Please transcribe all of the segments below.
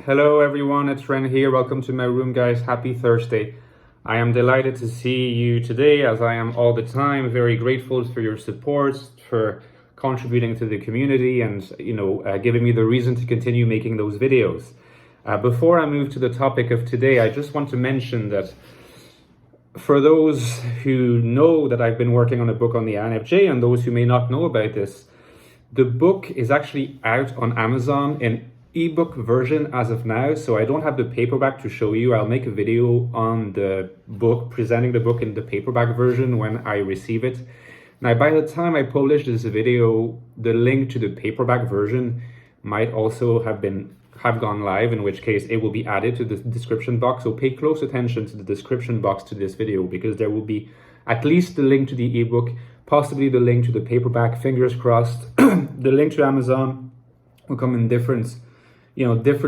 Hello everyone, it's Ren here. Welcome to my room, guys. Happy Thursday. I am delighted to see you today, as I am all the time. Very grateful for your support, for contributing to the community and giving me the reason to continue making those videos. Before I move to the topic of today, I just want to mention that for those who know that I've been working on a book on the INFJ and those who may not know about this, the book is actually out on Amazon in ebook version as of now, so I don't have the paperback to show you. I'll make a video on the book, presenting the book in the paperback version when I receive it. Now, by the time I publish this video, the link to the paperback version might also have gone live, in which case it will be added to the description box. So pay close attention to the description box to this video, because there will be at least the link to the ebook, possibly the link to the paperback, fingers crossed. The link to Amazon will come in different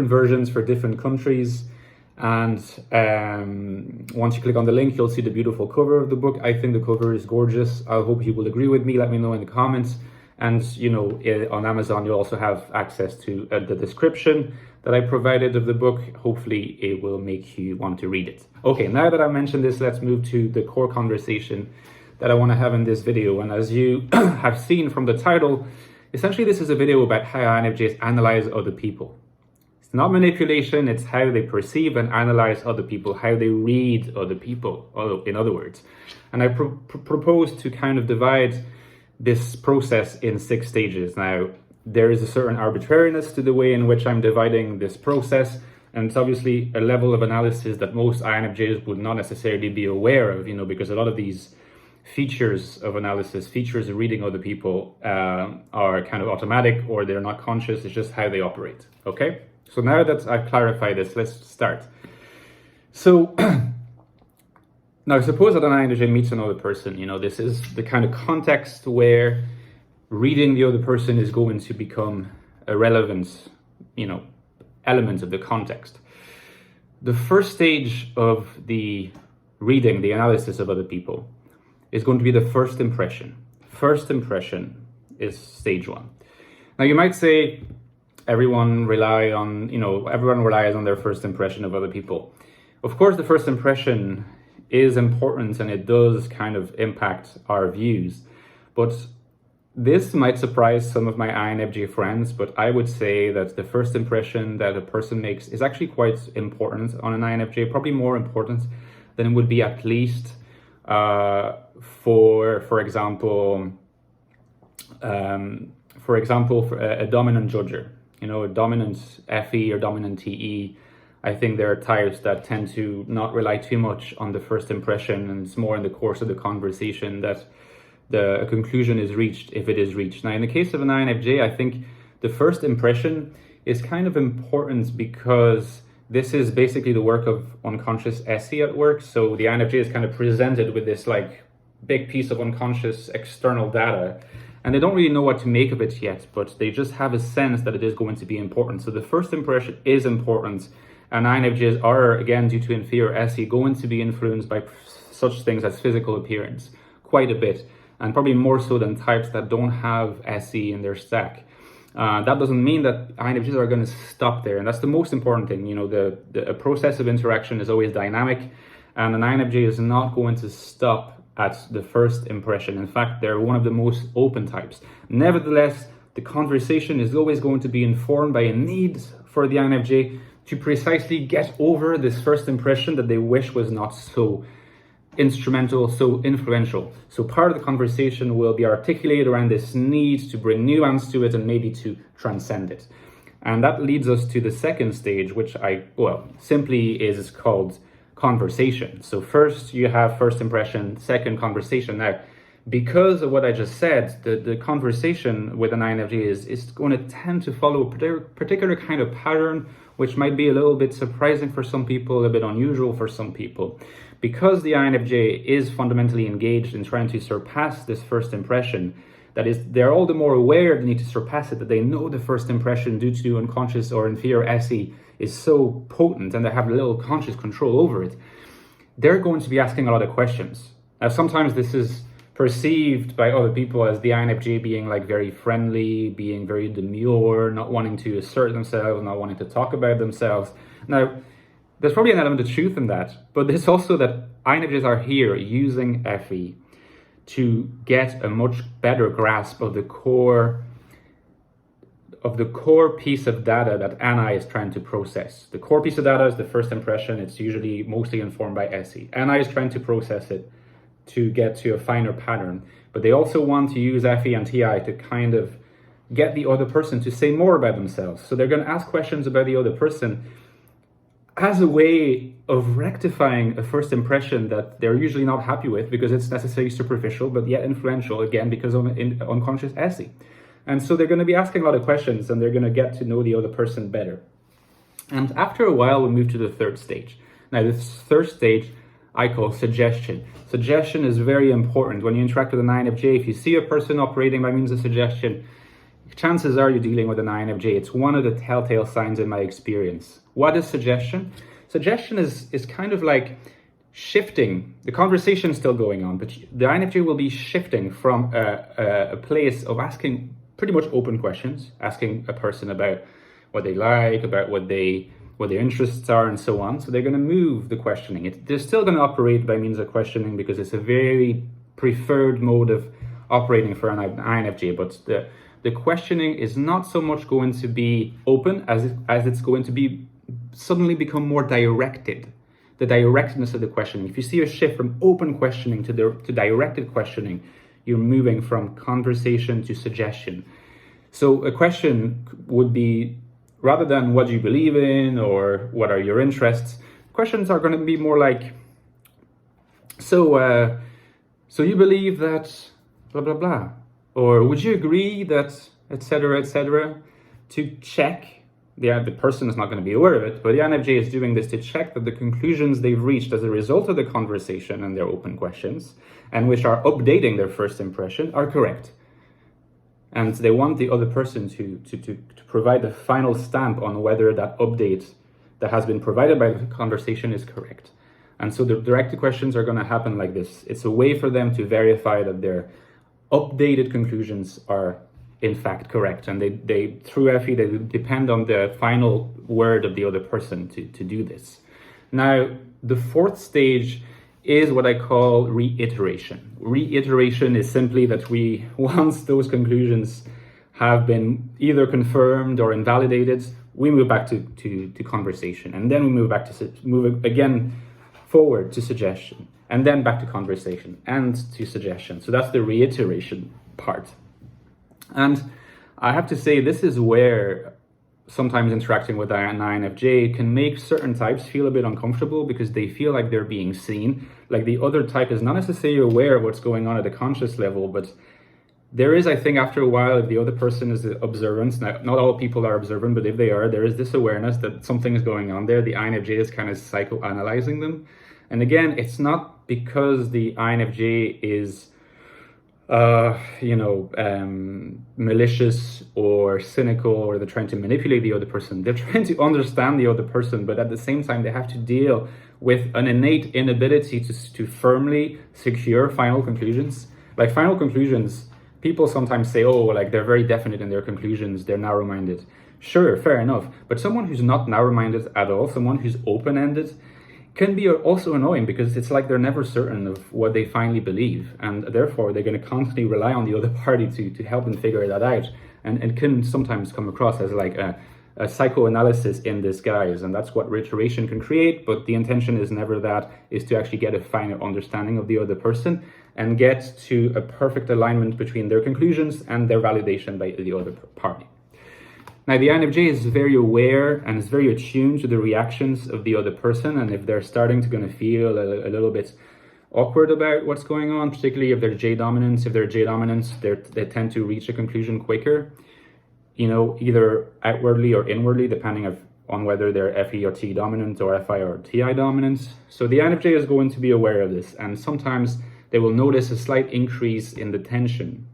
versions for different countries. And once you click on the link, you'll see the beautiful cover of the book. I think the cover is gorgeous. I hope you will agree with me. Let me know in the comments. And on Amazon, you'll also have access to the description that I provided of the book. Hopefully it will make you want to read it. Okay, now that I mentioned this, let's move to the core conversation that I want to have in this video. And as you have seen from the title, essentially this is a video about how INFJs analyze other people. It's not manipulation, it's how they perceive and analyze other people, how they read other people, in other words. And I propose to kind of divide this process in 6 stages. Now, there is a certain arbitrariness to the way in which I'm dividing this process, and it's obviously a level of analysis that most INFJs would not necessarily be aware of, because a lot of these features of analysis, features of reading other people are kind of automatic, or they're not conscious. It's just how they operate, okay? So now that I've clarified this, let's start. So now suppose that an INFJ meets another person. This is the kind of context where reading the other person is going to become a relevant, element of the context. The first stage of the reading, the analysis of other people, is going to be the first impression. First impression is stage 1. Now you might say, everyone relies on their first impression of other people. Of course, the first impression is important and it does kind of impact our views. But this might surprise some of my INFJ friends, but I would say that the first impression that a person makes is actually quite important on an INFJ, probably more important than it would be at least for example, a dominant judger. A dominant FE or dominant TE, I think there are types that tend to not rely too much on the first impression, and it's more in the course of the conversation that the conclusion is reached, if it is reached. Now, in the case of an INFJ, I think the first impression is kind of important because this is basically the work of unconscious SE at work. So the INFJ is kind of presented with this big piece of unconscious external data, and they don't really know what to make of it yet, but they just have a sense that it is going to be important. So the first impression is important, and INFJs are, again, due to inferior SE, going to be influenced by such things as physical appearance quite a bit, and probably more so than types that don't have SE in their stack. That doesn't mean that INFJs are going to stop there, and that's the most important thing. The process of interaction is always dynamic, and an INFJ is not going to stop at the first impression. In fact, they're one of the most open types. Nevertheless, the conversation is always going to be informed by a need for the INFJ to precisely get over this first impression that they wish was not so instrumental, so influential. So part of the conversation will be articulated around this need to bring nuance to it and maybe to transcend it. And that leads us to the second stage, which simply is called conversation. So first you have first impression, second conversation. Now, because of what I just said, the conversation with an INFJ is going to tend to follow a particular kind of pattern, which might be a little bit surprising for some people, a bit unusual for some people. Because the INFJ is fundamentally engaged in trying to surpass this first impression, that is, they're all the more aware they need to surpass it, that they know the first impression due to unconscious or inferior SE is so potent and they have little conscious control over it. They're going to be asking a lot of questions. Now, sometimes this is perceived by other people as the INFJ being like very friendly, being very demure, not wanting to assert themselves, not wanting to talk about themselves. Now, there's probably an element of truth in that, but there's also that INFJs are here using FE to get a much better grasp of the core piece of data that NI is trying to process. The core piece of data is the first impression. It's usually mostly informed by SE. NI is trying to process it to get to a finer pattern, but they also want to use FE and TI to kind of get the other person to say more about themselves. So they're going to ask questions about the other person as a way of rectifying a first impression that they're usually not happy with because it's necessarily superficial, but yet influential, again, because of unconscious SE. And so they're going to be asking a lot of questions and they're going to get to know the other person better. And after a while, we move to the third stage. Now, this third stage I call suggestion. Suggestion is very important. When you interact with an INFJ, if you see a person operating by means of suggestion, chances are you're dealing with an INFJ. It's one of the telltale signs in my experience. What is suggestion? Suggestion is kind of like shifting. The conversation is still going on, but the INFJ will be shifting from a place of asking pretty much open questions, asking a person about what they like, about what their interests are, and so on. So they're going to move the questioning. They're still going to operate by means of questioning because it's a very preferred mode of operating for an INFJ. But the questioning is not so much going to be open as it's going to be suddenly become more directed. The directness of the questioning. If you see a shift from open questioning to directed questioning, you're moving from conversation to suggestion. So a question would be, rather than what do you believe in or what are your interests, questions are going to be more like, so you believe that blah, blah, blah, or would you agree that, etc., to check. The person is not going to be aware of it, but the INFJ is doing this to check that the conclusions they've reached as a result of the conversation and their open questions, and which are updating their first impression, are correct. And they want the other person to provide the final stamp on whether that update that has been provided by the conversation is correct. And so the directed questions are going to happen like this. It's a way for them to verify that their updated conclusions are in fact correct, and they through FE they depend on the final word of the other person to do this. Now, the fourth stage is what I call reiteration. Reiteration is simply that once those conclusions have been either confirmed or invalidated, we move back to conversation, and then we move again forward to suggestion, and then back to conversation and to suggestion. So that's the reiteration part. And I have to say, this is where sometimes interacting with an INFJ can make certain types feel a bit uncomfortable because they feel like they're being seen. Like the other type is not necessarily aware of what's going on at a conscious level, but there is, I think, after a while, if the other person is observant, not all people are observant, but if they are, there is this awareness that something is going on there. The INFJ is kind of psychoanalyzing them. And again, it's not because the INFJ is malicious or cynical, or they're trying to manipulate the other person. They're trying to understand the other person, but at the same time, they have to deal with an innate inability to firmly secure final conclusions. Like final conclusions, people sometimes say, oh, like they're very definite in their conclusions, they're narrow-minded. Sure, fair enough. But someone who's not narrow-minded at all, someone who's open-ended, can be also annoying because it's like they're never certain of what they finally believe, and therefore they're going to constantly rely on the other party to help them figure that out, and it can sometimes come across as like a psychoanalysis in disguise, and that's what reiteration can create. But the intention is never that, is to actually get a finer understanding of the other person and get to a perfect alignment between their conclusions and their validation by the other party. Now, the INFJ is very aware and is very attuned to the reactions of the other person, and if they're starting to going to feel a little bit awkward about what's going on, particularly if they're J-dominant, they tend to reach a conclusion quicker, either outwardly or inwardly, depending on whether they're FE or T dominant or FI or TI dominant. So the INFJ is going to be aware of this, and sometimes they will notice a slight increase in the tension,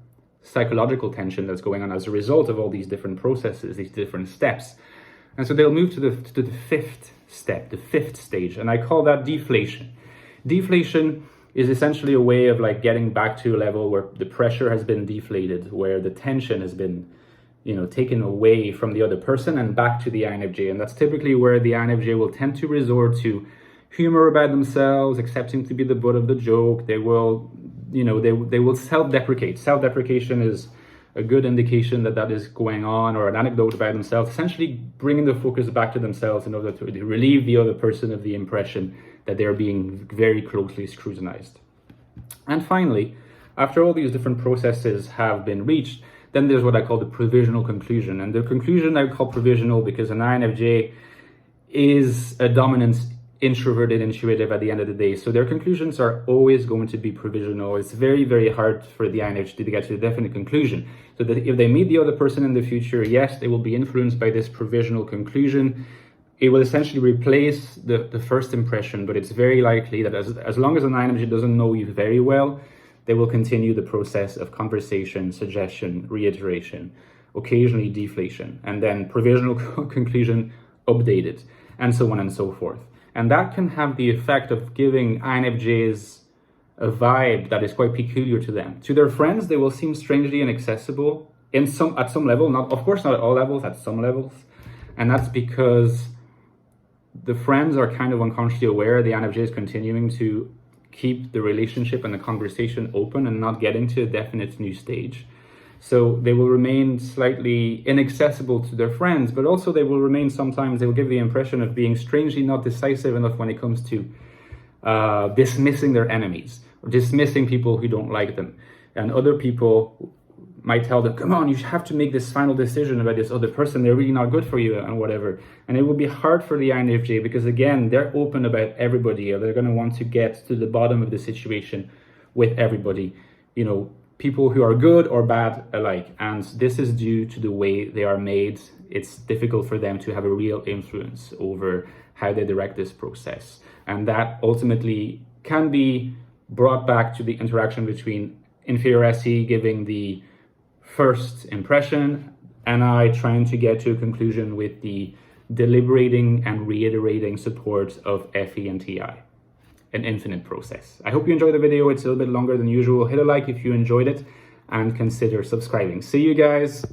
psychological tension that's going on as a result of all these different processes, these different steps. And so they'll move to the fifth step, the fifth stage, and I call that deflation. Deflation is essentially a way of like getting back to a level where the pressure has been deflated, where the tension has been, taken away from the other person and back to the INFJ. And that's typically where the INFJ will tend to resort to humor about themselves, accepting to be the butt of the joke. They will, they will self-deprecate. Self-deprecation is a good indication that is going on, or an anecdote about themselves, essentially bringing the focus back to themselves in order to relieve the other person of the impression that they're being very closely scrutinized. And finally, after all these different processes have been reached, then there's what I call the provisional conclusion. And the conclusion I call provisional because an INFJ is a dominant introverted intuitive at the end of the day. So their conclusions are always going to be provisional. It's very, very hard for the INFJ to get to a definite conclusion. So that if they meet the other person in the future, yes, they will be influenced by this provisional conclusion. It will essentially replace the first impression, but it's very likely that as long as an INFJ doesn't know you very well, they will continue the process of conversation, suggestion, reiteration, occasionally deflation, and then provisional conclusion updated, and so on and so forth. And that can have the effect of giving INFJs a vibe that is quite peculiar to them. To their friends, they will seem strangely inaccessible at some level, of course not at all levels, at some levels. And that's because the friends are kind of unconsciously aware the INFJ is continuing to keep the relationship and the conversation open and not getting to a definite new stage. So they will remain slightly inaccessible to their friends, but also they will give the impression of being strangely not decisive enough when it comes to dismissing their enemies or dismissing people who don't like them. And other people might tell them, come on, you have to make this final decision about this other person. They're really not good for you and whatever. And it will be hard for the INFJ because, again, they're open about everybody, or they're going to want to get to the bottom of the situation with everybody, people who are good or bad alike. And this is due to the way they are made. It's difficult for them to have a real influence over how they direct this process. And that ultimately can be brought back to the interaction between inferior SE giving the first impression and I trying to get to a conclusion with the deliberating and reiterating support of FE and TI. An infinite process. I hope you enjoyed the video. It's a little bit longer than usual. Hit a like if you enjoyed it and consider subscribing. See you guys.